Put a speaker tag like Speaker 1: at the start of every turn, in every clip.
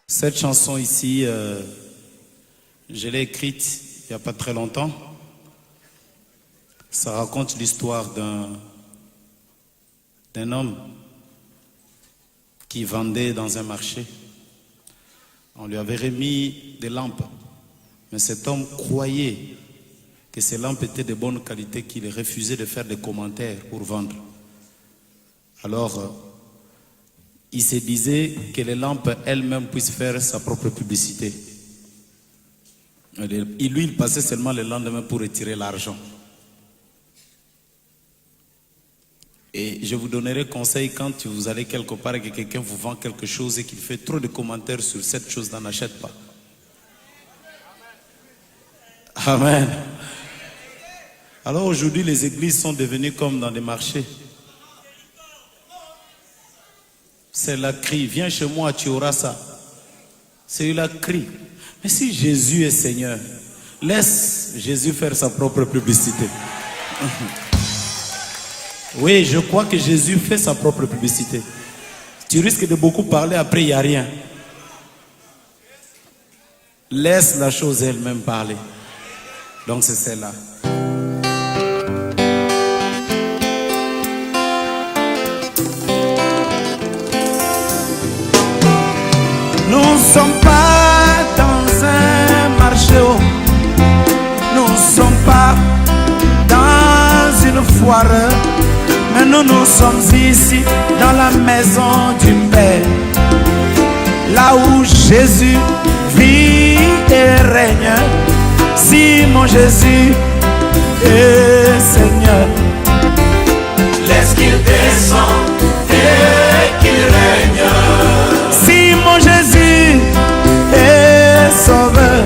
Speaker 1: Cette chanson ici, je l'ai écrite il n'y a pas très longtemps. Ça raconte l'histoire d'un homme qui vendait dans un marché. On lui avait remis des lampes, mais cet homme croyait que ces lampes étaient de bonne qualité, qu'il refusait de faire des commentaires pour vendre. Alors, il se disait que les lampes elles-mêmes puissent faire sa propre publicité. Et lui, il passait seulement le lendemain pour retirer l'argent. Et je vous donnerai conseil quand vous allez quelque part et que quelqu'un vous vend quelque chose et qu'il fait trop de commentaires sur cette chose, n'en achète pas. Amen. Alors aujourd'hui, les églises sont devenues comme dans des marchés. C'est la crie, viens chez moi, tu auras ça. C'est la crie. Mais si Jésus est Seigneur, laisse Jésus faire sa propre publicité. Oui, je crois que Jésus fait sa propre publicité. Tu risques de beaucoup parler, après il n'y a rien. Laisse la chose elle-même parler. Donc c'est celle-là.
Speaker 2: Nous ne sommes pas dans un marché, nous ne sommes pas dans une foire, mais nous sommes ici dans la maison du Père, là où Jésus vit et règne. Si mon Jésus est Seigneur,
Speaker 3: laisse qu'il descende et qu'il règne.
Speaker 2: Si mon Jésus est Sauveur,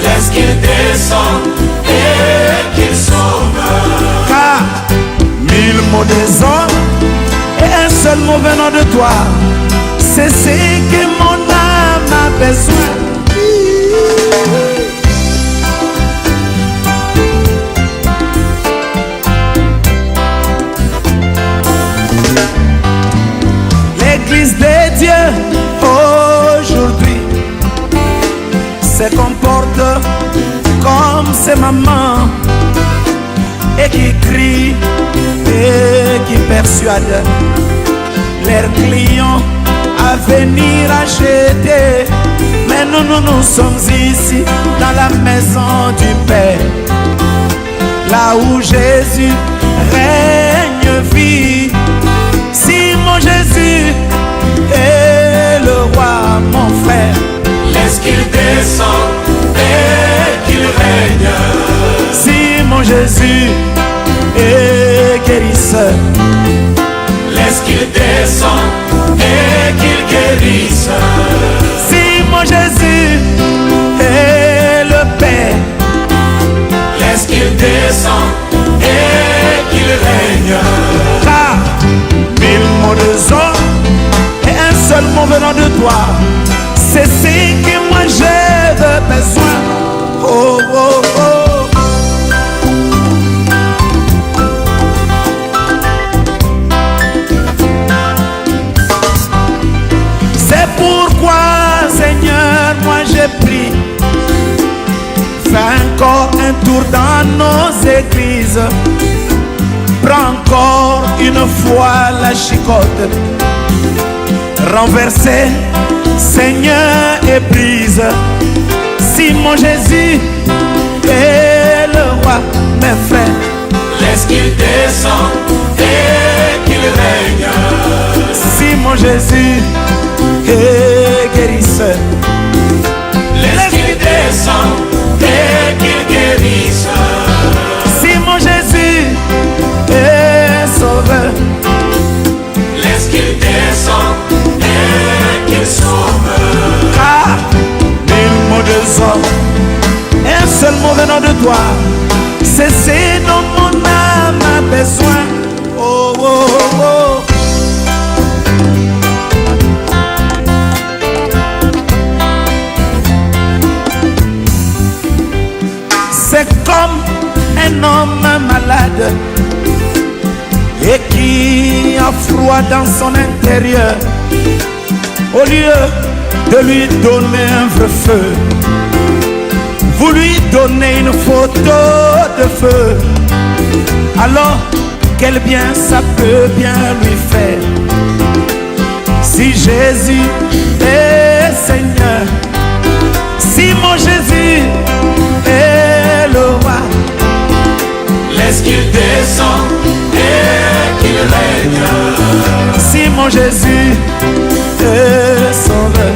Speaker 3: laisse qu'il descende et qu'il sauve.
Speaker 2: car 1000 mots des hommes et un seul mot venant de toi, c'est ce que mon âme a besoin. L'Église de Dieu aujourd'hui se comporte comme ses mamans et qui crient et qui persuadent leurs clients à venir acheter. Mais nous sommes ici dans la maison du Père, là où Jésus règne, vit. Si mon Jésus est le roi, mon frère,
Speaker 3: laisse qu'il descende et qu'il règne.
Speaker 2: si mon Jésus est guérisseur,
Speaker 3: laisse qu'il descende et qu'il guérisse.
Speaker 2: si mon Jésus est le Père,
Speaker 3: laisse qu'il descende et qu'il règne.
Speaker 2: car 1000 mots de hommes et un seul mot venant de toi, c'est ce que moi j'ai de besoin. Oh, oh, oh. C'est pourquoi, Seigneur, moi j'ai pris, fais encore un tour dans nos églises. Prends encore une fois la chicote, renversée, Seigneur, et brise. Si mon Jésus est le roi, mes frères,
Speaker 3: Laisse qu'il descende et qu'il règne.
Speaker 2: si mon Jésus est guérisseur,
Speaker 3: Laisse qu'il descende et qu'il guérisse.
Speaker 2: si mon Jésus est sauveur,
Speaker 3: Laisse qu'il descende et qu'il sauve.
Speaker 2: car 1000 mots de hommes et un seul mot venant de toi, c'est ce dont mon âme a besoin. Oh, oh, oh. C'est comme un homme malade et qui a froid dans son intérieur. Au lieu de lui donner un vrai feu, vous lui donnez une photo de feu. Alors, quel bien ça peut bien lui faire? Si Jésus est Seigneur, si mon Jésus est le roi,
Speaker 3: laisse qu'il descende et qu'il règne.
Speaker 2: si mon Jésus est sauveur,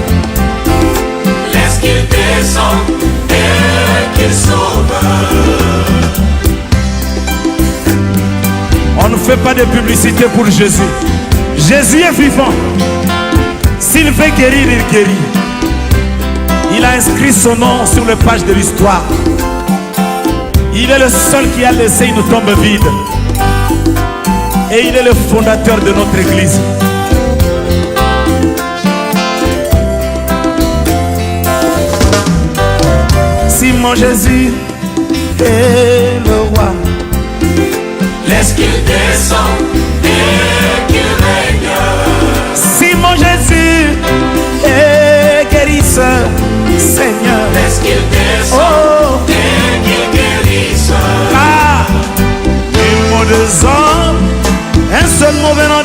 Speaker 3: Laisse qu'il descende et qu'il sauve.
Speaker 2: on ne fait pas de publicité pour Jésus. Jésus est vivant. S'il veut guérir, il guérit. Il a inscrit son nom sur les pages de l'histoire. Il est le seul qui a laissé une tombe vide. Et il est le fondateur de notre église. Si mon Jésus est le roi,
Speaker 3: Laisse qu'il descende et qu'il règne.
Speaker 2: si mon Jésus est guérisseur, Seigneur,
Speaker 3: Laisse qu'il descende
Speaker 2: oh,
Speaker 3: et qu'il guérisse.
Speaker 2: ah, une mot de hommes, un seul mot venant